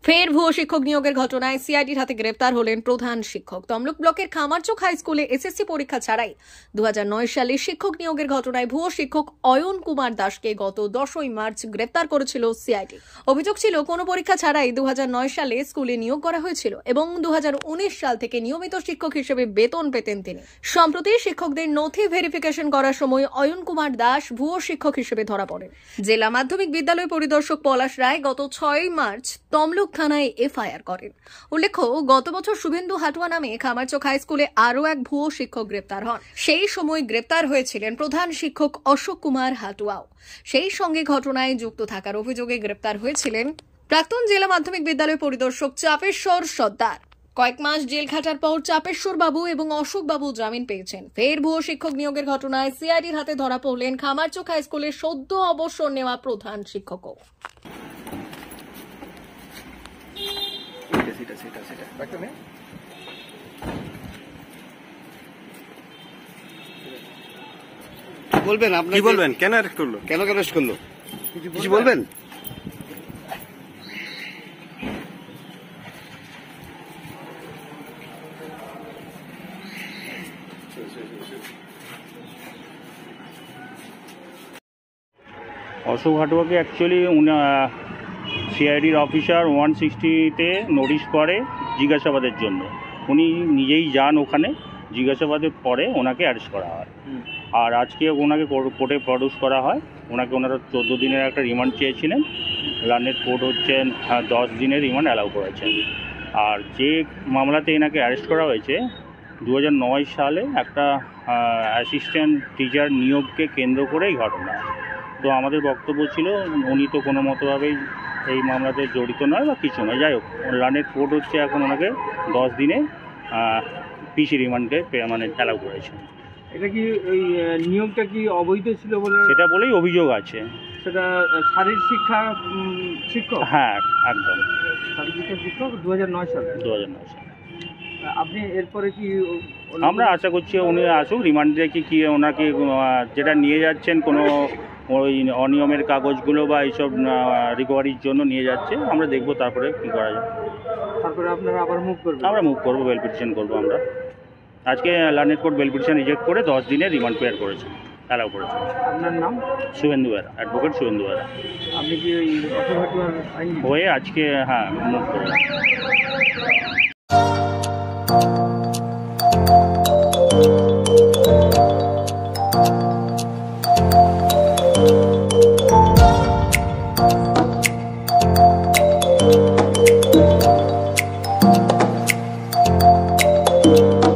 ফের ভুয়ো শিক্ষক নিয়োগের ঘটনায় সিআইডির হাতে গ্রেপ্তার হলেন প্রধান শিক্ষক। তমলুক ব্লকের খামারচক হাই স্কুলে এসএসসি পরীক্ষা ছাড়াই 2009 সালে শিক্ষক নিয়োগের ঘটনায় ভুয়ো শিক্ষক অয়ন কুমার দাসকে গত 10ই মার্চ গ্রেপ্তার করেছিল সিআইডি। অভিযোগ ছিল কোনো পরীক্ষা ছাড়াই 2009 সালে স্কুলে নিয়োগ করা হয়েছিল এবং 2019 সাল থেকে নিয়মিত শিক্ষক হিসেবে বেতন পেতেন তিনি। সম্প্রতি শিক্ষকদের নথি ভেরিফিকেশন করার সময় অয়ন কুমার দাস ভুয়ো শিক্ষক হিসেবে ধরা পড়েন। জেলা মাধ্যমিক বিদ্যালয় পরিদর্শক পলাশ রায় গত 6ই মার্চ তমলুক থানায় এফআইআর করেন। উল্লেখ্য, গত বছর শুভেন্দু হাটুয়া নামে খামারচক হাই স্কুলে আরও এক ভুয়ো শিক্ষক গ্রেপ্তার হন। সেই সময় গ্রেপ্তার হয়েছিলেন প্রধান শিক্ষক অশোক কুমার হাটুয়াও। সেই সঙ্গে ঘটনায় যুক্ত থাকার অভিযোগে গ্রেপ্তার হয়েছিলেন প্রাক্তন জেলা মাধ্যমিক বিদ্যালয় পরিদর্শক চাপেশ্বর সর্দার। কয়েক মাস জেল খাটার পর চাপেশ্বর বাবু এবং অশোক বাবু জামিন পেয়েছেন। ফের ভুয়ো শিক্ষক নিয়োগের ঘটনায় সিআইডির হাতে ধরা পড়লেন খামারচক হাই স্কুলের সদ্য অবসর নেওয়া প্রধান শিক্ষকও। বলবেন আপনি কি বলবেন? কেন অ্যারেস্ট করলো? কেন অ্যারেস্ট করলো? কিছু বলবেন? অশোক হাটুয়াকে অ্যাকচুয়ালি সিআইডির অফিসার 160-তে নোটিশ করে জিজ্ঞাসাবাদের জন্য। উনি নিজেই যান ওখানে, জিজ্ঞাসাবাদের পরে ওনাকে অ্যারেস্ট করা হয়। আর আজকে ওনাকে কোর্টে প্রডিউস করা হয়। ওনারা 14 দিনের একটা রিমান্ড চেয়েছিলেন। লার্নেড কোর্ট হচ্ছে 10 দিনের রিমান্ড অ্যালাউ করেছেন। আর যে মামলাতে এনাকে অ্যারেস্ট করা হয়েছে 2009 সালে একটা অ্যাসিস্ট্যান্ট টিচার নিয়োগকে কেন্দ্র করেই ঘটনা। তো আমাদের বক্তব্য ছিল উনি তো কোনো মতোভাবেই এই মামলাতে জড়িত নয় বা কিছু নয়। যাই হোক, লার্নেড কোর্ট হচ্ছে এখন ওনাকে 10 দিনে পিসি রিমান্ডে মানে অ্যালাউ করেছে। এটা কি ওই নিয়োগটা কি অবৈধ ছিল বলে সেটা বলেই অভিযোগ আছে। সেটা শারীরিক শিক্ষা শিক্ষক? হ্যাঁ, একদম শারীরিক শিক্ষা শিক্ষক 2009 সালে। 2009 সালে। আপনি এরপরে কি আমরা আশা করছি উনি আসুক রিমান্ডে, কি ওনাকে যেটা নিয়ে যাচ্ছেন কোনো ওই অনিয়মের কাগজগুলো বা এইসব রিকভারির জন্য নিয়ে যাচ্ছে, আমরা দেখব তারপরে কী করা যায়। তারপরে আপনারা আবার মুভ করবেন? আমরা মুভ করবো, বেল পিটিশন করবো। আমরা আজকে learned court bail petition reject করে 10 দিনের রিমান্ড পেয়ার করেছে, অ্যালাউ করেছে। আপনার নাম? শুভেন্দু বেরা, অ্যাডভোকেট শুভেন্দু বেরা। আপনি কি ওই অশোক হাটুয়ার আইন হয়ে আজকে মুভ করবো।